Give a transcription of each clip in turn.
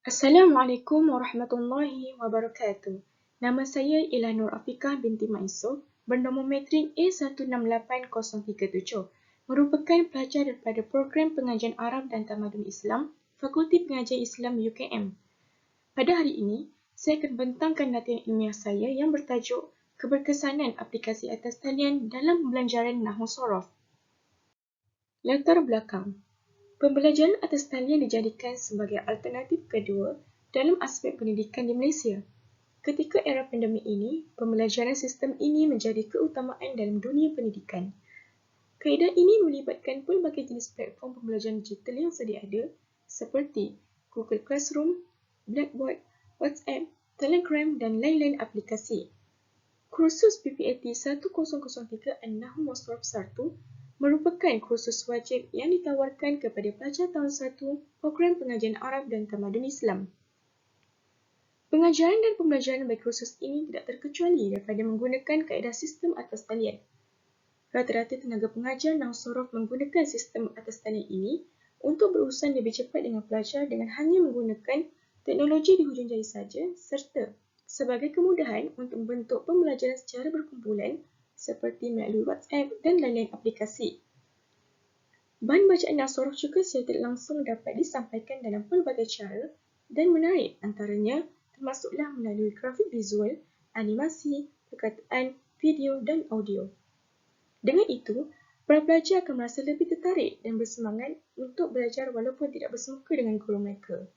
Assalamualaikum warahmatullahi wabarakatuh. Nama saya ialah Nur Afiqah binti Maisur, bernombor metrik A168-037, merupakan pelajar daripada Program Pengajian Arab dan Tamadun Islam, Fakulti Pengajian Islam UKM. Pada hari ini, saya akan bentangkan latihan ilmiah saya yang bertajuk Keberkesanan Aplikasi Atas Talian dalam Pembelajaran Nahwu Sorof. Latar belakang. Pembelajaran atas talian dijadikan sebagai alternatif kedua dalam aspek pendidikan di Malaysia. Ketika era pandemik ini, pembelajaran sistem ini menjadi keutamaan dalam dunia pendidikan. Kaedah ini melibatkan pelbagai jenis platform pembelajaran digital yang sedia ada seperti Google Classroom, Blackboard, WhatsApp, Telegram dan lain-lain aplikasi. Kursus PPAT 1003 An-Nahwu was-Sarf 1 merupakan kursus wajib yang ditawarkan kepada pelajar tahun 1 Program Pengajian Arab dan Tamadun Islam. Pengajaran dan pembelajaran bagi kursus ini tidak terkecuali daripada menggunakan kaedah sistem atas talian. Rata-rata tenaga pengajar Nahwu Sorof menggunakan sistem atas talian ini untuk berurusan lebih cepat dengan pelajar dengan hanya menggunakan teknologi di hujung jari saja serta sebagai kemudahan untuk membentuk pembelajaran secara berkumpulan seperti melalui WhatsApp dan lain-lain aplikasi. Bahan bacaan Nahwu Sorof juga secara tidak langsung dapat disampaikan dalam pelbagai cara dan menarik antaranya termasuklah melalui grafik visual, animasi, perkataan, video dan audio. Dengan itu, para pelajar akan merasa lebih tertarik dan bersemangat untuk belajar walaupun tidak bersemuka dengan guru mereka.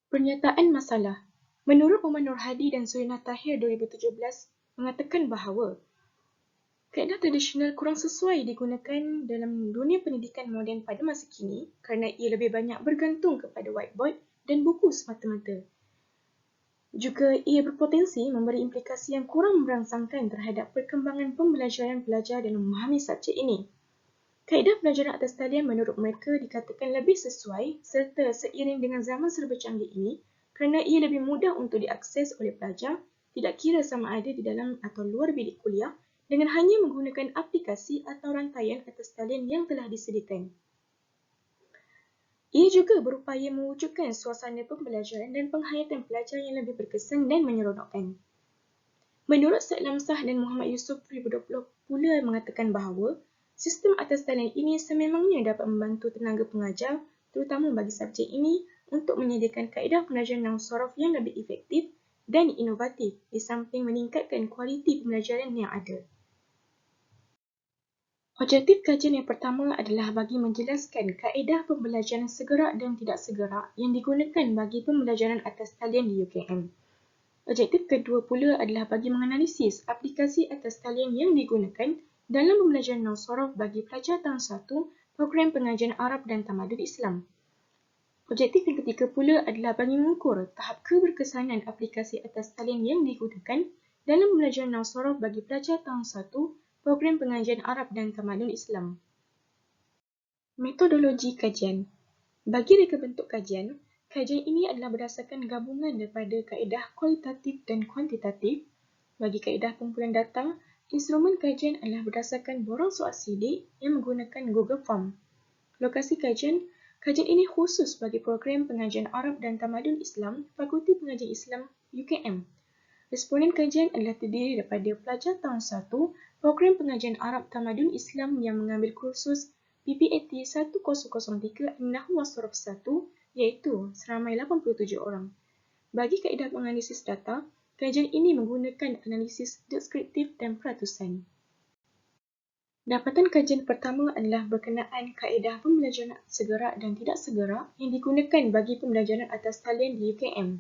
Pernyataan masalah. Menurut Muhammad Nur Hadi dan Zurina Tahir 2017 mengatakan bahawa kaedah tradisional kurang sesuai digunakan dalam dunia pendidikan moden pada masa kini kerana ia lebih banyak bergantung kepada whiteboard dan buku semata-mata. Juga ia berpotensi memberi implikasi yang kurang merangsangkan terhadap perkembangan pembelajaran pelajar dalam memahami subjek ini. Kaedah pelajaran atas talian menurut mereka dikatakan lebih sesuai serta seiring dengan zaman serba canggih ini kerana ia lebih mudah untuk diakses oleh pelajar, tidak kira sama ada di dalam atau luar bilik kuliah dengan hanya menggunakan aplikasi atau rantaian atas talian yang telah disediakan. Ia juga berupaya mewujudkan suasana pembelajaran dan penghayatan pelajar yang lebih berkesan dan menyeronokkan. Menurut Said Lamsah dan Muhammad Yusuf 2020 pula mengatakan bahawa sistem atas talian ini sememangnya dapat membantu tenaga pengajar, terutama bagi subjek ini, untuk menyediakan kaedah pengajaran Nahwu Sorof yang lebih efektif dan inovatif di samping meningkatkan kualiti pembelajaran yang ada. Objektif kajian yang pertama adalah bagi menjelaskan kaedah pembelajaran segerak dan tidak segerak yang digunakan bagi pembelajaran atas talian di UKM. Objektif kedua pula adalah bagi menganalisis aplikasi atas talian yang digunakan dalam pembelajaran Nahwu Sorof bagi pelajar tahun 1 Program Pengajian Arab dan Tamadun Islam. Objektif yang ketiga pula adalah bagi mengukur tahap keberkesanan aplikasi atas talian yang digunakan dalam pembelajaran Nahwu Sorof bagi pelajar tahun 1 Program Pengajian Arab dan Tamadun Islam. Metodologi kajian. Bagi reka bentuk kajian, kajian ini adalah berdasarkan gabungan daripada kaedah kualitatif dan kuantitatif. Bagi kaedah kumpulan data, instrumen kajian adalah berdasarkan borang soal sidik yang menggunakan Google Form. Lokasi kajian ini khusus bagi Program Pengajian Arab dan Tamadun Islam, Fakulti Pengajian Islam UKM. Responden kajian adalah terdiri daripada pelajar tahun 1 Program Pengajian Arab Tamadun Islam yang mengambil kursus PPAT 1003 An-Nahwu was-Sarf 1 iaitu seramai 87 orang. Bagi kaedah menganalisis data, kajian ini menggunakan analisis deskriptif dan peratusan. Dapatan kajian pertama adalah berkenaan kaedah pembelajaran segerak dan tidak segerak yang digunakan bagi pembelajaran atas talian di UKM.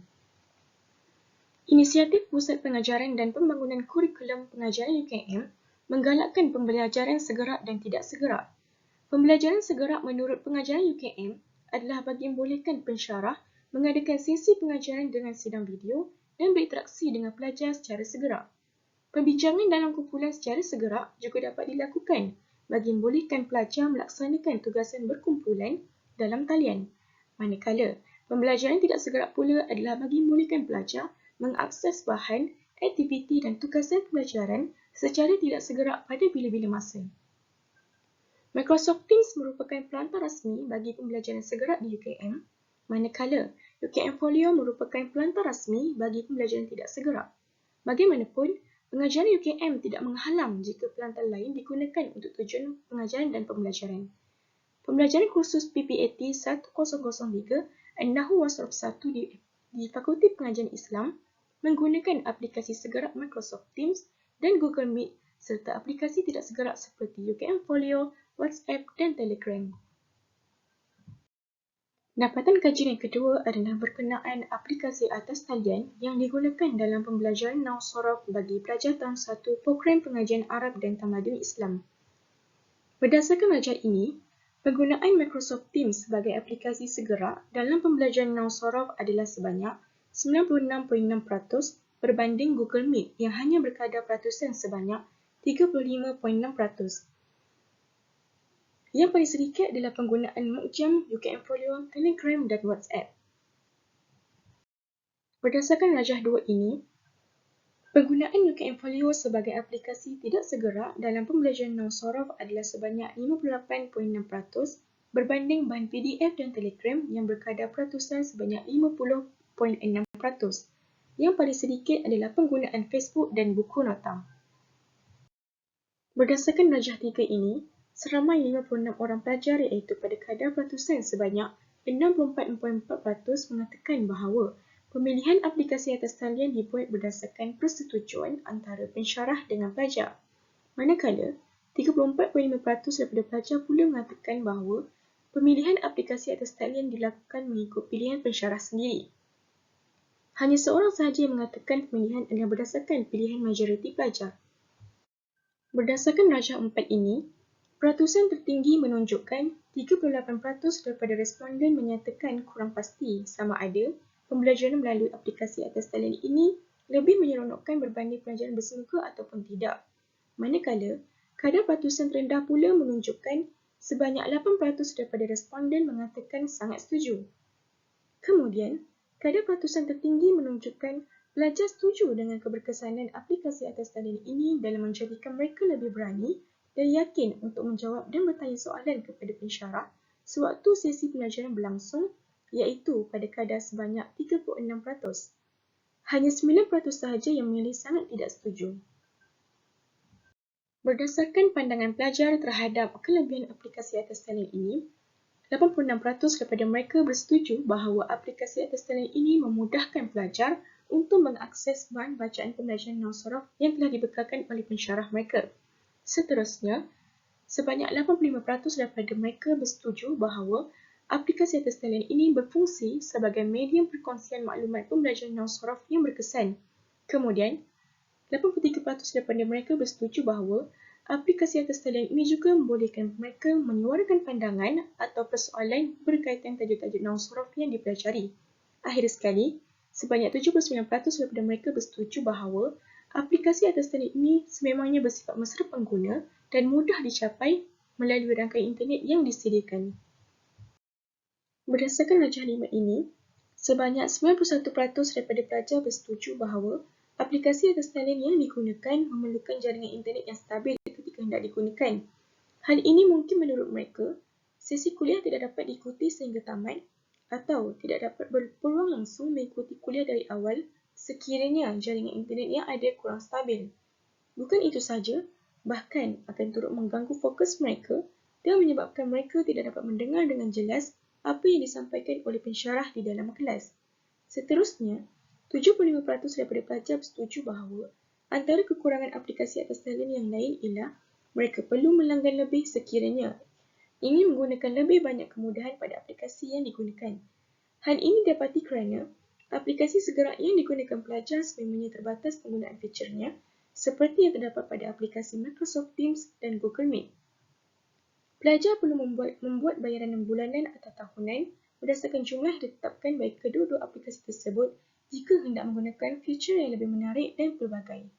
Inisiatif Pusat Pengajaran dan Pembangunan Kurikulum Pengajaran UKM menggalakkan pembelajaran segerak dan tidak segerak. Pembelajaran segerak menurut pengajaran UKM adalah bagi membolehkan pensyarah mengadakan sesi pengajaran dengan sidang video dan berinteraksi dengan pelajar secara segerak. Perbincangan dalam kumpulan secara segerak juga dapat dilakukan bagi membolehkan pelajar melaksanakan tugasan berkumpulan dalam talian. Manakala, pembelajaran tidak segerak pula adalah bagi membolehkan pelajar mengakses bahan, aktiviti dan tugasan pembelajaran secara tidak segerak pada bila-bila masa. Microsoft Teams merupakan pelantar rasmi bagi pembelajaran segerak di UKM. Manakala, UKM Folio merupakan pelantar rasmi bagi pembelajaran tidak segerak. Bagaimanapun, pengajaran UKM tidak menghalang jika pelantar lain digunakan untuk tujuan pengajaran dan pembelajaran. Pembelajaran kursus PPAT 1003 An-Nahwu wa Sarf 1 di Fakulti Pengajian Islam menggunakan aplikasi segerak Microsoft Teams dan Google Meet serta aplikasi tidak segerak seperti UKM Folio, WhatsApp dan Telegram. Dapatan kajian yang kedua adalah berkenaan aplikasi atas talian yang digunakan dalam pembelajaran Nahwu Sorof bagi pelajar tahun 1 Program Pengajian Arab dan Tamadun Islam. Berdasarkan rajah ini, penggunaan Microsoft Teams sebagai aplikasi segerak dalam pembelajaran Nahwu Sorof adalah sebanyak 96.6% berbanding Google Meet yang hanya berkadar peratusan sebanyak 35.6%. Yang paling sedikit adalah penggunaan Mukjam, UKM Folio, Telegram dan WhatsApp. Berdasarkan rajah 2 ini, penggunaan UKM Folio sebagai aplikasi tidak segerak dalam pembelajaran Nahwu Sorof adalah sebanyak 58.6% berbanding bahan PDF dan Telegram yang berkadar peratusan sebanyak 50.6%. Yang paling sedikit adalah penggunaan Facebook dan buku nota. Berdasarkan rajah 3 ini, seramai 56 orang pelajar iaitu pada kadar peratusan sebanyak 64.4% mengatakan bahawa pemilihan aplikasi atas talian dibuat berdasarkan persetujuan antara pensyarah dengan pelajar. Manakala, 34.5% daripada pelajar pula mengatakan bahawa pemilihan aplikasi atas talian dilakukan mengikut pilihan pensyarah sendiri. Hanya seorang sahaja yang mengatakan pemilihan adalah berdasarkan pilihan majoriti pelajar. Berdasarkan rajah 4 ini, peratusan tertinggi menunjukkan 38% daripada responden menyatakan kurang pasti sama ada pembelajaran melalui aplikasi atas talian ini lebih menyeronokkan berbanding pelajaran bersemuka ataupun tidak. Manakala, kadar peratusan terendah pula menunjukkan sebanyak 8% daripada responden mengatakan sangat setuju. Kemudian, kadar peratusan tertinggi menunjukkan pelajar setuju dengan keberkesanan aplikasi atas talian ini dalam menjadikan mereka lebih berani dan yakin untuk menjawab dan bertanya soalan kepada pensyarah sewaktu sesi pelajaran berlangsung, iaitu pada kadar sebanyak 36%. Hanya 9% sahaja yang memilih sangat tidak setuju. Berdasarkan pandangan pelajar terhadap kelebihan aplikasi atas talian ini, 86% daripada mereka bersetuju bahawa aplikasi atas talian ini memudahkan pelajar untuk mengakses bahan bacaan pembelajaran Nahwu Sorof yang telah dibekalkan oleh pensyarah mereka. Seterusnya, sebanyak 85% daripada mereka bersetuju bahawa aplikasi atas talian ini berfungsi sebagai medium perkongsian maklumat pembelajaran Nahwu Sorof yang berkesan. Kemudian, 83% daripada mereka bersetuju bahawa aplikasi atas talian ini juga membolehkan mereka menyuarakan pandangan atau persoalan berkaitan tajuk-tajuk Nahwu Sorof yang dipelajari. Akhir sekali, sebanyak 79% daripada mereka bersetuju bahawa aplikasi atas talian ini sememangnya bersifat mesra pengguna dan mudah dicapai melalui rangkaian internet yang disediakan. Berdasarkan rajah 5 ini, sebanyak 91% daripada pelajar bersetuju bahawa aplikasi atas talian yang digunakan memerlukan jaringan internet yang stabil ketika hendak digunakan. Hal ini mungkin menurut mereka, sesi kuliah tidak dapat diikuti sehingga tamat atau tidak dapat berpeluang langsung mengikuti kuliah dari awal sekiranya jaringan internet yang ada kurang stabil. Bukan itu sahaja, bahkan akan turut mengganggu fokus mereka dan menyebabkan mereka tidak dapat mendengar dengan jelas apa yang disampaikan oleh pensyarah di dalam kelas. Seterusnya, 75% daripada pelajar bersetuju bahawa antara kekurangan aplikasi atas talian yang lain ialah mereka perlu melanggan lebih sekiranya ingin menggunakan lebih banyak kemudahan pada aplikasi yang digunakan. Hal ini didapati kerana aplikasi segerak yang digunakan pelajar sememangnya terbatas penggunaan fiturnya seperti yang terdapat pada aplikasi Microsoft Teams dan Google Meet. Pelajar perlu membuat bayaran bulanan atau tahunan berdasarkan jumlah yang ditetapkan bagi kedua-dua aplikasi tersebut jika hendak menggunakan fitur yang lebih menarik dan pelbagai.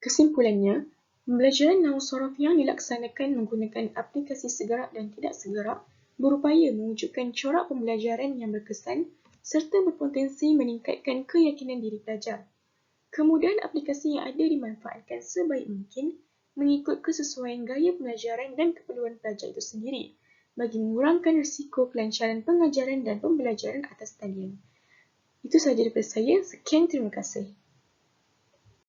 Kesimpulannya, pembelajaran Nahwu Sorof yang dilaksanakan menggunakan aplikasi segerak dan tidak segerak berupaya mewujudkan corak pembelajaran yang berkesan serta berpotensi meningkatkan keyakinan diri pelajar. Kemudahan aplikasi yang ada dimanfaatkan sebaik mungkin mengikut kesesuaian gaya pembelajaran dan keperluan pelajar itu sendiri bagi mengurangkan risiko kelancaran pengajaran dan pembelajaran atas talian. Itu sahaja daripada saya. Sekian, terima kasih.